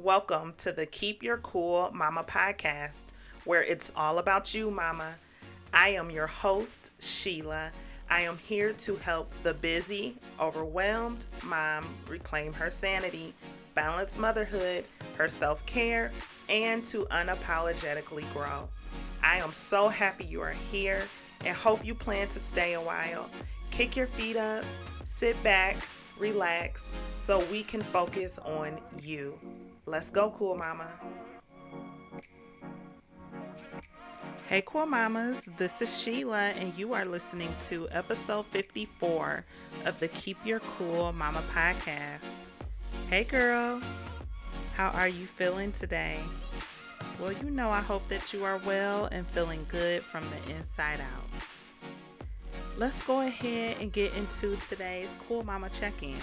Welcome to the Keep Your Cool Mama podcast, where it's all about you, Mama. I am your host, Sheilah. I am here to help the busy, overwhelmed mom reclaim her sanity, balance motherhood, her self care, and to unapologetically grow. I am so happy you are here and hope you plan to stay a while. Kick your feet up, sit back, relax, so we can focus on you. Let's go, cool mama. Hey, cool mamas. This is Sheila, and you are listening to episode 54 of the Keep Your Cool Mama podcast. Hey, girl. How are you feeling today? Well, I hope that you are well and feeling good from the inside out. Let's go ahead and get into today's Cool Mama check-in.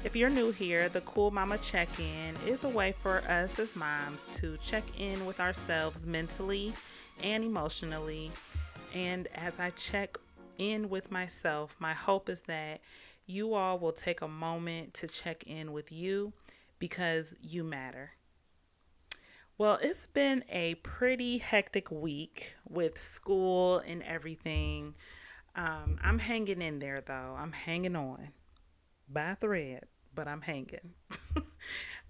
If you're new here, the Cool Mama check-in is a way for us as moms to check in with ourselves mentally and emotionally. And as I check in with myself, my hope is that you all will take a moment to check in with you because you matter. Well, it's been a pretty hectic week with school and everything. I'm hanging in there though. I'm hanging on by a thread, but I'm hanging.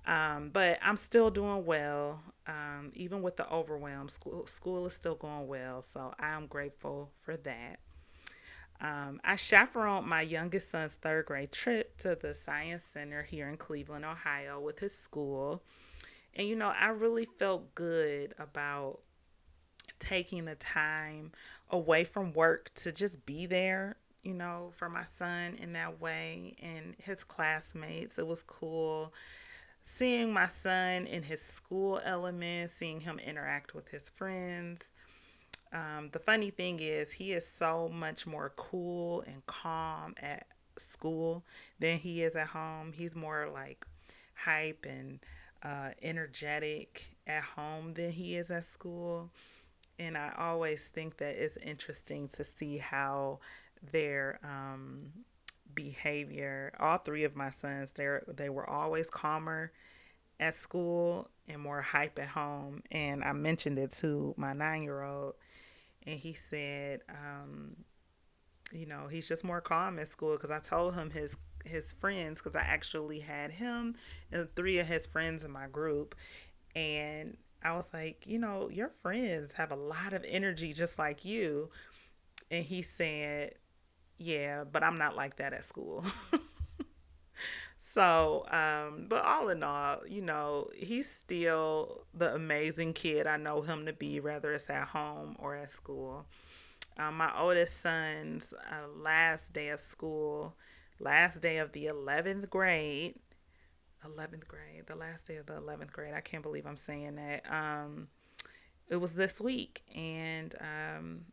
But I'm still doing well. Even with the overwhelm, school is still going well, so I'm grateful for that. I chaperoned my youngest son's third grade trip to the Science Center here in Cleveland, Ohio, with his school. And I really felt good about taking the time away from work to just be there, for my son in that way and his classmates. It was cool seeing my son in his school element, seeing him interact with his friends. The funny thing is, he is so much more cool and calm at school than he is at home. He's more like hype and energetic at home than he is at school. And I always think that it's interesting to see how their behavior, all three of my sons, they were always calmer at school and more hype at home. And I mentioned it to my 9-year old, and he said, he's just more calm at school because I told him his friends, because I actually had him and three of his friends in my group, and I was like, your friends have a lot of energy just like you. And he said, yeah, but I'm not like that at school. So, but all in all, he's still the amazing kid I know him to be, whether it's at home or at school. My oldest son's last day of school, last day of the 11th grade, the last day of the 11th grade. I can't believe I'm saying that. It was this week. And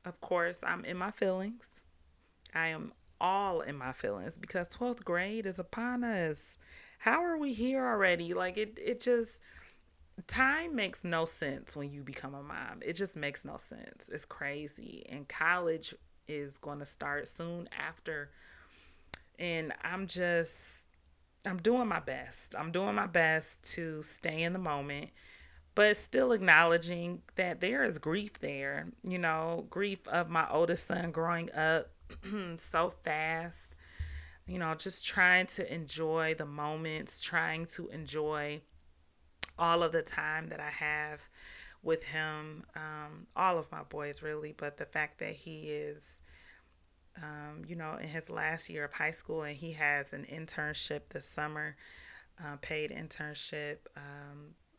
of course, I'm in my feelings. I am all in my feelings because 12th grade is upon us. How are we here already? Like, it just, time makes no sense when you become a mom. It just makes no sense. It's crazy. And college is going to start soon after. And I'm doing my best. I'm doing my best to stay in the moment, but still acknowledging that there is grief there, grief of my oldest son growing up so fast, just trying to enjoy the moments, trying to enjoy all of the time that I have with him, all of my boys really, but the fact that he is, in his last year of high school and he has an internship this summer, paid internship,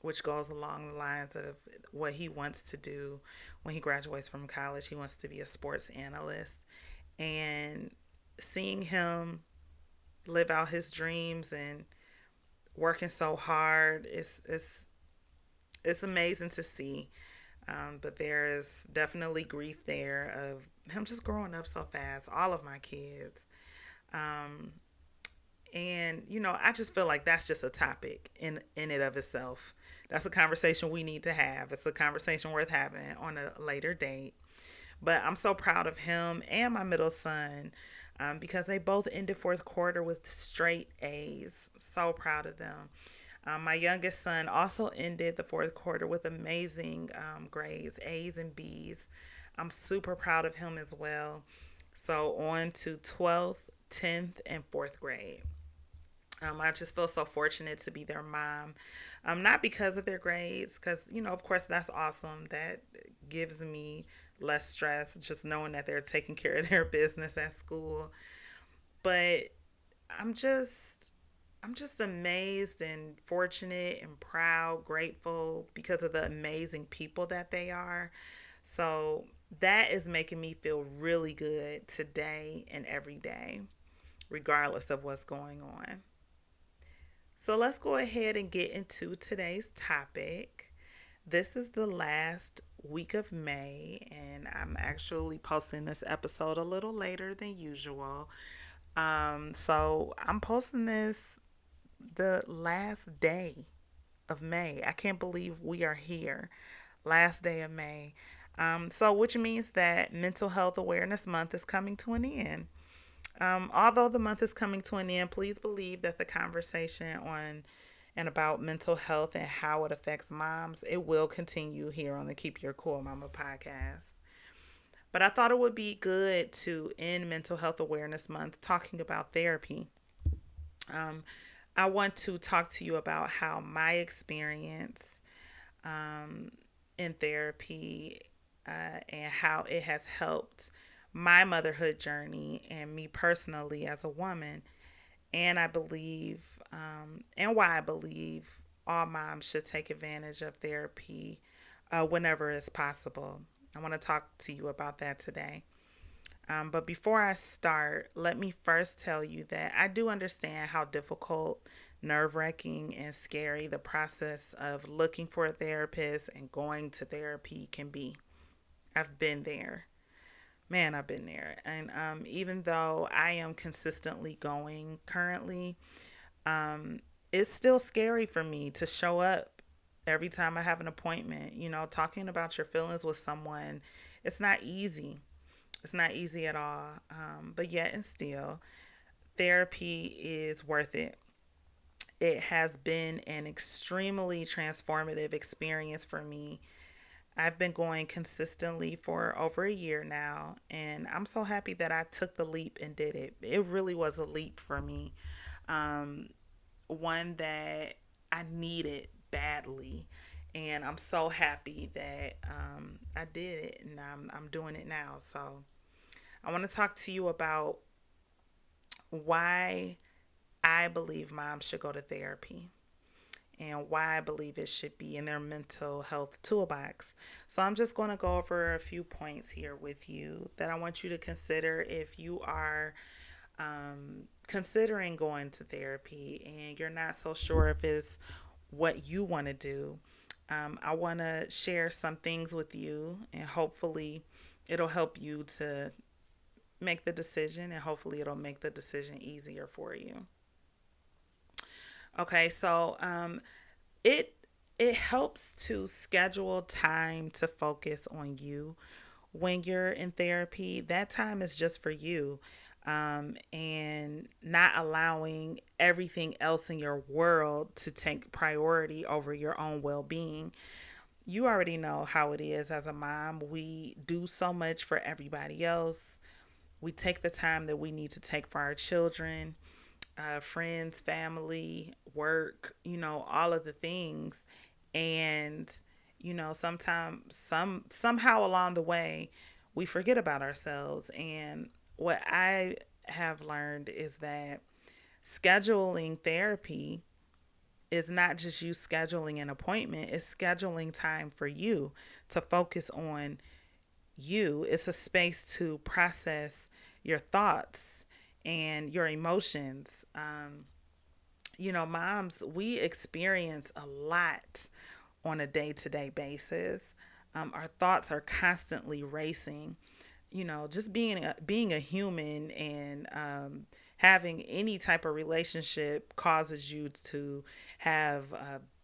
which goes along the lines of what he wants to do when he graduates from college. He wants to be a sports analyst. And seeing him live out his dreams and working so hard, it's amazing to see. But there is definitely grief there of him just growing up so fast, all of my kids. And I just feel like that's just a topic in it of itself. That's a conversation we need to have. It's a conversation worth having on a later date. But I'm so proud of him and my middle son, because they both ended fourth quarter with straight A's. So proud of them. My youngest son also ended the fourth quarter with amazing grades, A's and B's. I'm super proud of him as well. So on to 12th, 10th, and fourth grade. I just feel so fortunate to be their mom. Not because of their grades, because, of course, that's awesome. That gives me less stress just knowing that they're taking care of their business at school. But I'm just. I'm just amazed and fortunate and proud, grateful because of the amazing people that they are. So that is making me feel really good today and every day, regardless of what's going on. So let's go ahead and get into today's topic. This is the last week of May, and I'm actually posting this episode a little later than usual. So I'm posting this the last day of May. I can't believe we are here. Last day of May. So, which means that Mental Health Awareness Month is coming to an end. Although the month is coming to an end, please believe that the conversation on and about mental health and how it affects moms, it will continue here on the Keep Your Cool Mama podcast. But I thought it would be good to end Mental Health Awareness Month talking about therapy. Um, I want to talk to you about how my experience um, in therapy and how it has helped my motherhood journey and me personally as a woman. And I believe, and why I believe all moms should take advantage of therapy whenever it's possible. I want to talk to you about that today. But before I start, let me first tell you that I do understand how difficult, nerve wracking, and scary the process of looking for a therapist and going to therapy can be. I've been there. Man, I've been there. And even though I am consistently going currently, um, it's still scary for me to show up every time I have an appointment. Talking about your feelings with someone, it's not easy. It's not easy at all. But yet and still, therapy is worth it. It has been an extremely transformative experience for me. I've been going consistently for over a year now, and I'm so happy that I took the leap and did it. It really was a leap for me, um, one that I needed badly. And I'm so happy that I did it and I'm doing it now. So I want to talk to you about why I believe moms should go to therapy and why I believe it should be in their mental health toolbox. So I'm just going to go over a few points here with you that I want you to consider if you are considering going to therapy and you're not so sure if it's what you want to do. I want to share some things with you and hopefully it'll help you to make the decision and hopefully it'll make the decision easier for you. Okay, so it it helps to schedule time to focus on you when you're in therapy. That time is just for you, and not allowing everything else in your world to take priority over your own well-being. You already know how it is as a mom. We do so much for everybody else. We take the time that we need to take for our children, friends, family, work, all of the things. And, sometimes somehow along the way, we forget about ourselves. And what I have learned is that scheduling therapy is not just you scheduling an appointment, it's scheduling time for you to focus on you. It's a space to process your thoughts and your emotions. Moms, we experience a lot on a day to day basis. Our thoughts are constantly racing. Just being a human and having any type of relationship causes you to have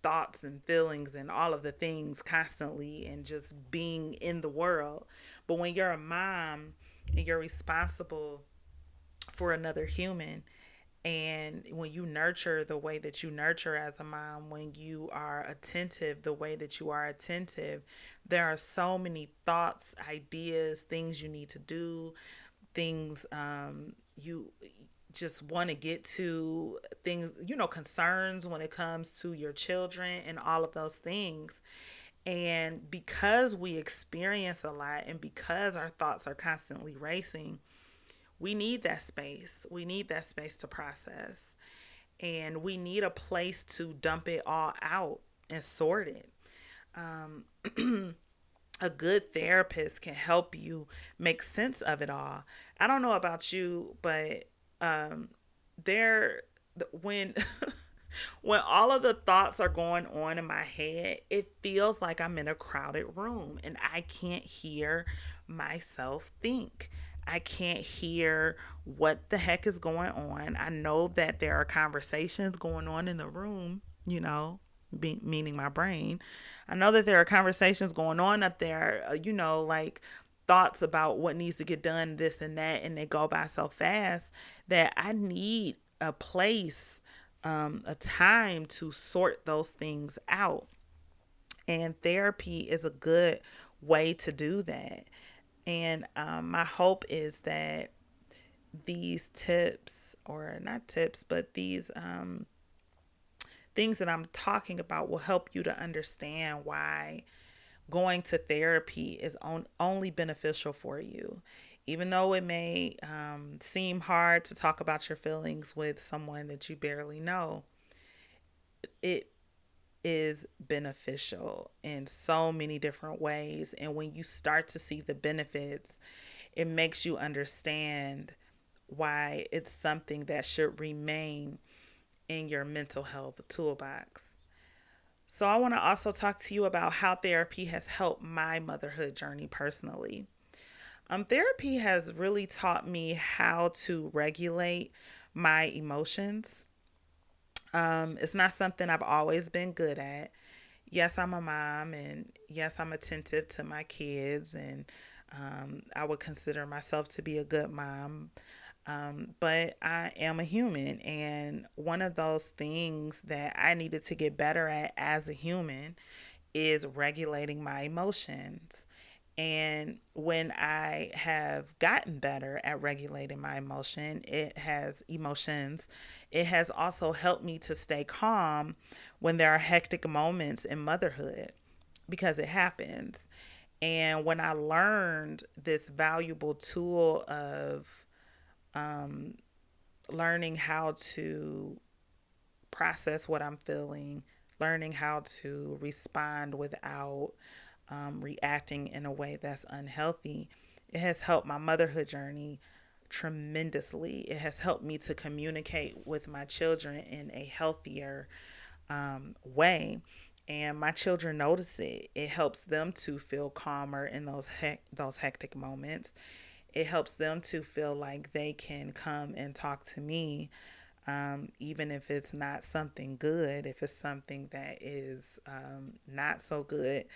thoughts and feelings and all of the things constantly and just being in the world. But when you're a mom and you're responsible for another human, And when you nurture the way that you nurture as a mom, when you are attentive the way that you are attentive, there are so many thoughts, ideas, things you need to do, things you just want to get to, things, concerns when it comes to your children and all of those things. And because we experience a lot and because our thoughts are constantly racing, we need that space. We need that space to process. And we need a place to dump it all out and sort it. A good therapist can help you make sense of it all. I don't know about you, but there when when all of the thoughts are going on in my head, it feels like I'm in a crowded room and I can't hear myself think. I can't hear what the heck is going on. I know that there are conversations going on in the room, meaning my brain. I know that there are conversations going on up there, like thoughts about what needs to get done, this and that, and they go by so fast that I need a place, a time to sort those things out. And therapy is a good way to do that. And my hope is that these tips, or not tips, but these things that I'm talking about will help you to understand why going to therapy is only beneficial for you. Even though it may seem hard to talk about your feelings with someone that you barely know, it is beneficial in so many different ways. And when you start to see the benefits, it makes you understand why it's something that should remain in your mental health toolbox. So, I want to also talk to you about how therapy has helped my motherhood journey personally. Therapy has really taught me how to regulate my emotions. It's not something I've always been good at. Yes, I'm a mom, and yes, I'm attentive to my kids, and I would consider myself to be a good mom. But I am a human, and one of those things that I needed to get better at as a human is regulating my emotions. And when I have gotten better at regulating my emotions, it has also helped me to stay calm when there are hectic moments in motherhood, because it happens. And when I learned this valuable tool of learning how to process what I'm feeling, learning how to respond without reacting in a way that's unhealthy, it has helped my motherhood journey tremendously. It has helped me to communicate with my children in a healthier way. And my children notice it. It helps them to feel calmer in those hectic moments. It helps them to feel like they can come and talk to me, even if it's not something good, if it's something that is not so good.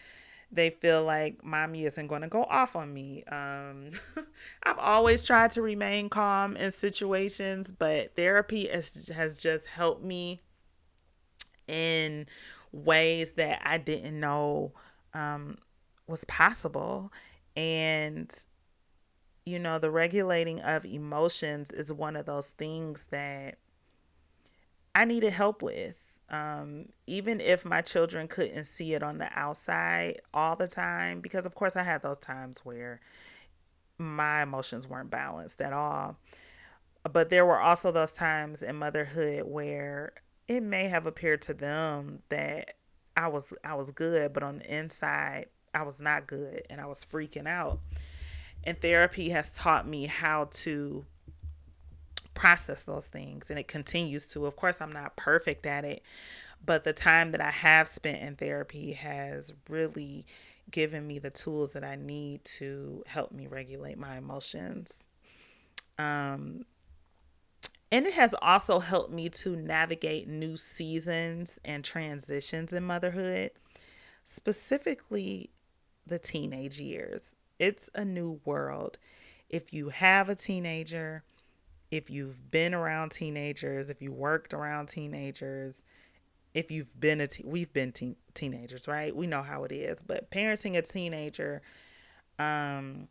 They feel like mommy isn't going to go off on me. I've always tried to remain calm in situations, but therapy has just helped me in ways that I didn't know was possible. And the regulating of emotions is one of those things that I needed help with. Even if my children couldn't see it on the outside all the time, because of course I had those times where my emotions weren't balanced at all. But there were also those times in motherhood where it may have appeared to them that I was good, but on the inside I was not good and I was freaking out. And therapy has taught me how to process those things, and it continues to. Of course, I'm not perfect at it, but the time that I have spent in therapy has really given me the tools that I need to help me regulate my emotions. And it has also helped me to navigate new seasons and transitions in motherhood, specifically the teenage years. It's a new world. If you have a teenager, if you've been around teenagers, if you worked around teenagers, if you've been we've been teenagers, right? We know how it is. But parenting a teenager, um,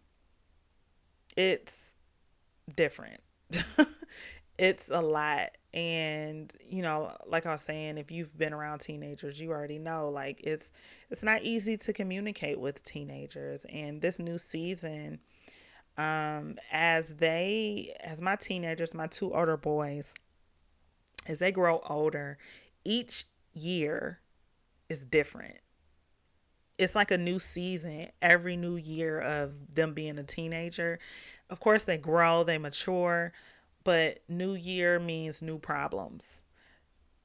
it's different. It's a lot. And like I was saying, if you've been around teenagers, you already know, like, it's not easy to communicate with teenagers. And this new season, as my teenagers, my two older boys, as they grow older, each year is different. It's like a new season every new year of them being a teenager. Of course, they grow, they mature, but new year means new problems,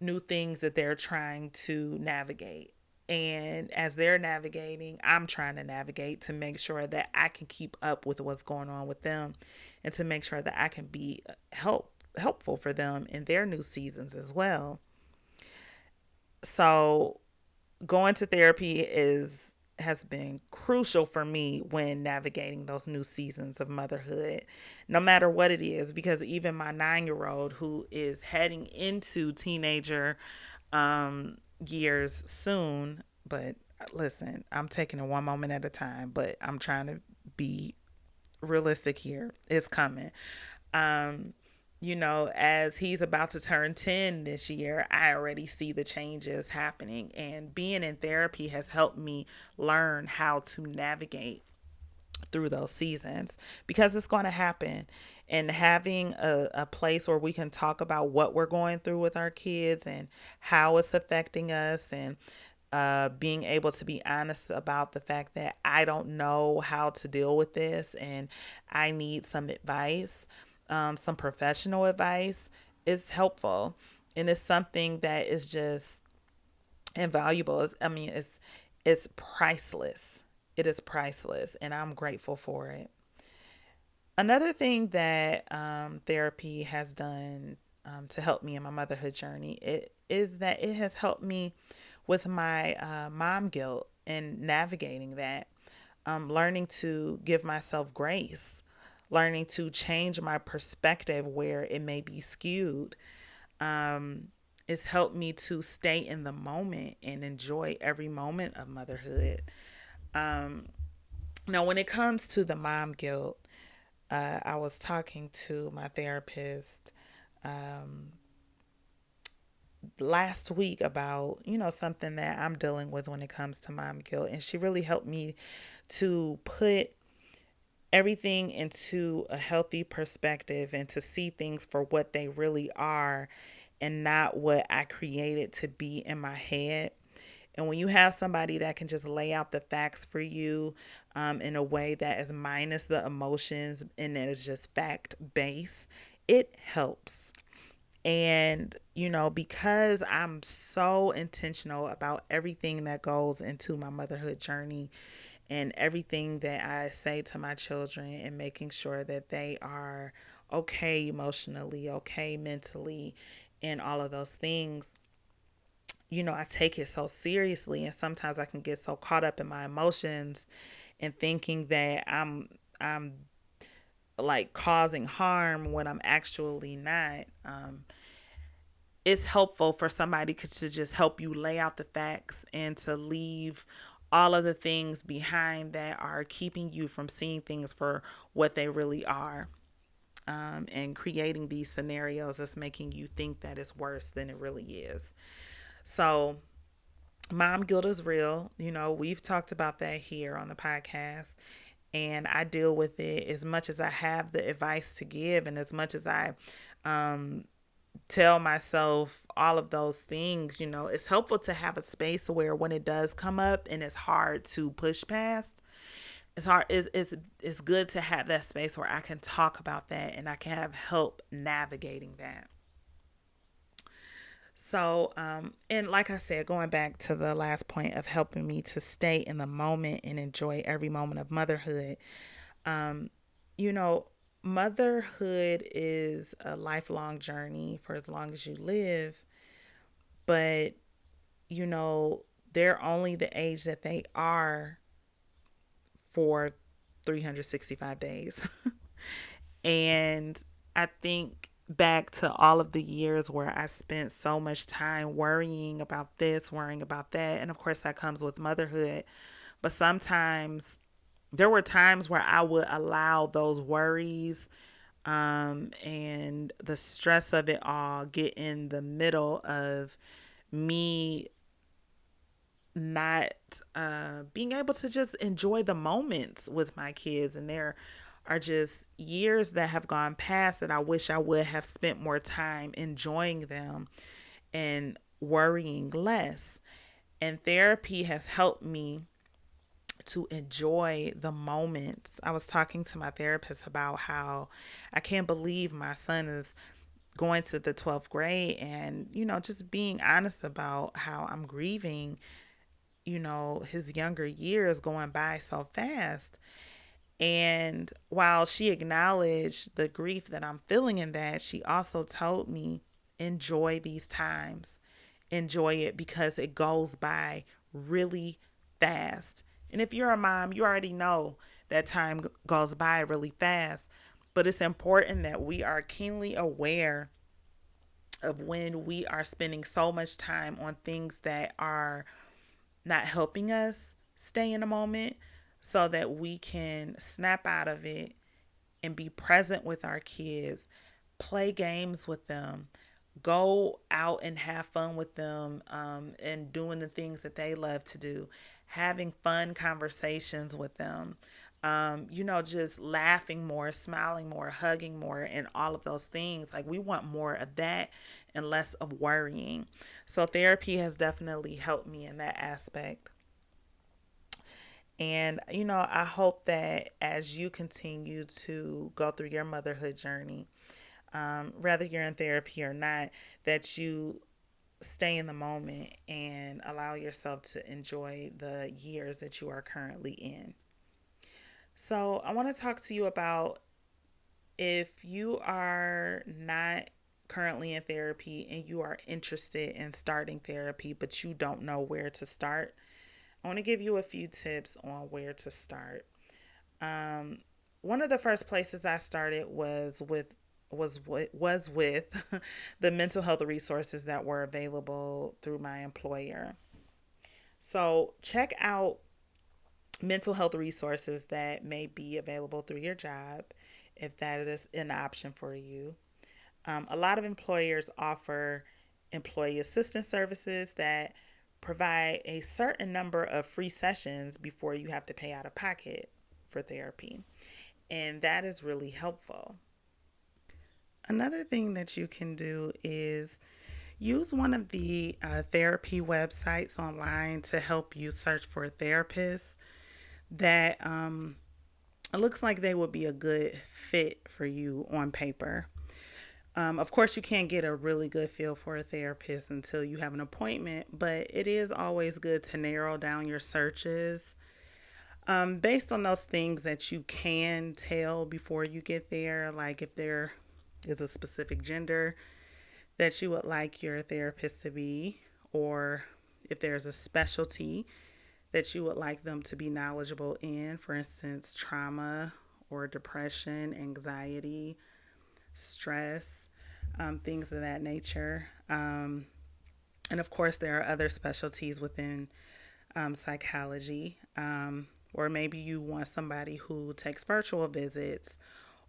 new things that they're trying to navigate. And as they're navigating, I'm trying to navigate to make sure that I can keep up with what's going on with them, and to make sure that I can be helpful for them in their new seasons as well. So going to therapy is has been crucial for me when navigating those new seasons of motherhood, no matter what it is, because even my 9-year old, who is heading into teenager years soon, but listen, I'm taking it one moment at a time, but I'm trying to be realistic here. It's coming. Um, as he's about to turn 10 this year, I already see the changes happening. And being in therapy has helped me learn how to navigate through those seasons, because it's going to happen. And having a place where we can talk about what we're going through with our kids and how it's affecting us, and being able to be honest about the fact that I don't know how to deal with this and I need some advice, some professional advice, is helpful. And it's something that is just invaluable. It's priceless. It is priceless, and I'm grateful for it. Another thing that therapy has done to help me in my motherhood journey, it is that it has helped me with my mom guilt and navigating that. Learning to give myself grace, learning to change my perspective where it may be skewed. It's helped me to stay in the moment and enjoy every moment of motherhood. Now, when it comes to the mom guilt, I was talking to my therapist last week about, something that I'm dealing with when it comes to mom guilt. And she really helped me to put everything into a healthy perspective and to see things for what they really are, and not what I created to be in my head. And when you have somebody that can just lay out the facts for you in a way that is minus the emotions and that is just fact based, it helps. And, because I'm so intentional about everything that goes into my motherhood journey and everything that I say to my children, and making sure that they are okay emotionally, okay mentally, and all of those things, I take it so seriously. And sometimes I can get so caught up in my emotions and thinking that I'm like causing harm when I'm actually not. It's helpful for somebody to just help you lay out the facts and to leave all of the things behind that are keeping you from seeing things for what they really are, and creating these scenarios that's making you think that it's worse than it really is. So, mom guilt is real. We've talked about that here on the podcast. And I deal with it as much as I have the advice to give, and as much as I tell myself all of those things. It's helpful to have a space where when it does come up and it's hard to push past, it's good to have that space where I can talk about that and I can have help navigating that. So, and like I said, going back to the last point of helping me to stay in the moment and enjoy every moment of motherhood, um, you know, motherhood is a lifelong journey for as long as you live, but, you know, they're only the age that they are for 365 days. And I think back to all of the years where I spent so much time worrying about this, worrying about that. And of course, that comes with motherhood. But sometimes there were times where I would allow those worries and the stress of it all get in the middle of me not being able to just enjoy the moments with my kids. And there are just years that have gone past that I wish I would have spent more time enjoying them and worrying less. And therapy has helped me to enjoy the moments. I was talking to my therapist about how I can't believe my son is going to the 12th grade, and, just being honest about how I'm grieving, his younger years going by so fast. And while she acknowledged the grief that I'm feeling in that, she also told me, enjoy these times. Enjoy it because it goes by really fast. And if you're a mom, you already know that time goes by really fast. But it's important that we are keenly aware of when we are spending so much time on things that are not helping us stay in the moment, so that we can snap out of it and be present with our kids, play games with them, go out and have fun with them, and doing the things that they love to do, having fun conversations with them, just laughing more, smiling more, hugging more, and all of those things. Like, we want more of that and less of worrying. So therapy has definitely helped me in that aspect. And, I hope that as you continue to go through your motherhood journey, whether you're in therapy or not, that you stay in the moment and allow yourself to enjoy the years that you are currently in. So I want to talk to you about, if you are not currently in therapy and you are interested in starting therapy, but you don't know where to start, I want to give you a few tips on where to start. One of the first places I started was with the mental health resources that were available through my employer. So check out mental health resources that may be available through your job, if that is an option for you. A lot of employers offer employee assistance services that provide a certain number of free sessions before you have to pay out of pocket for therapy. And that is really helpful. Another thing that you can do is use one of the therapy websites online to help you search for a therapist that it looks like they would be a good fit for you on paper. Of course, you can't get a really good feel for a therapist until you have an appointment, but it is always good to narrow down your searches based on those things that you can tell before you get there, like if there is a specific gender that you would like your therapist to be, or if there's a specialty that you would like them to be knowledgeable in, for instance, trauma or depression, anxiety, stress, things of that nature. And of course, there are other specialties within psychology, or maybe you want somebody who takes virtual visits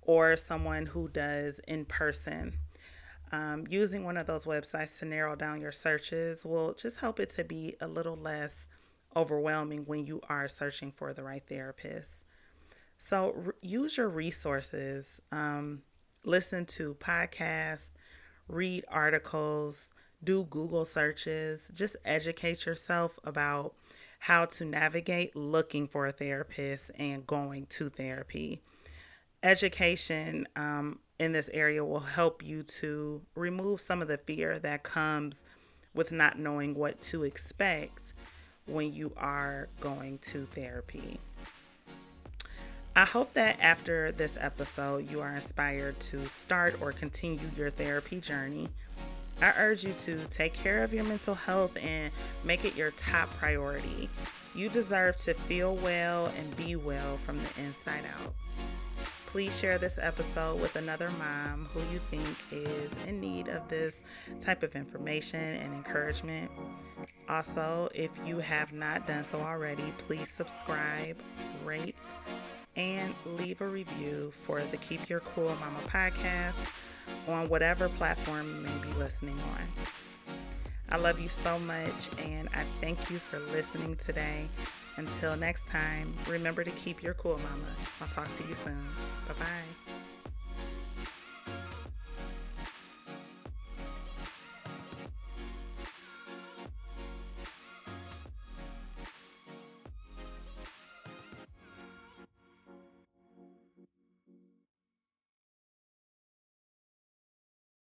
or someone who does in person. Using one of those websites to narrow down your searches will just help it to be a little less overwhelming when you are searching for the right therapist. So use your resources. Listen to podcasts, read articles, do Google searches, just educate yourself about how to navigate looking for a therapist and going to therapy. Education in this area will help you to remove some of the fear that comes with not knowing what to expect when you are going to therapy. I hope that after this episode, you are inspired to start or continue your therapy journey. I urge you to take care of your mental health and make it your top priority. You deserve to feel well and be well from the inside out. Please share this episode with another mom who you think is in need of this type of information and encouragement. Also, if you have not done so already, please subscribe, rate, and leave a review for the Keep Your Cool Mama podcast on whatever platform you may be listening on. I love you so much, and I thank you for listening today. Until next time, remember to keep your cool, mama. I'll talk to you soon. Bye-bye.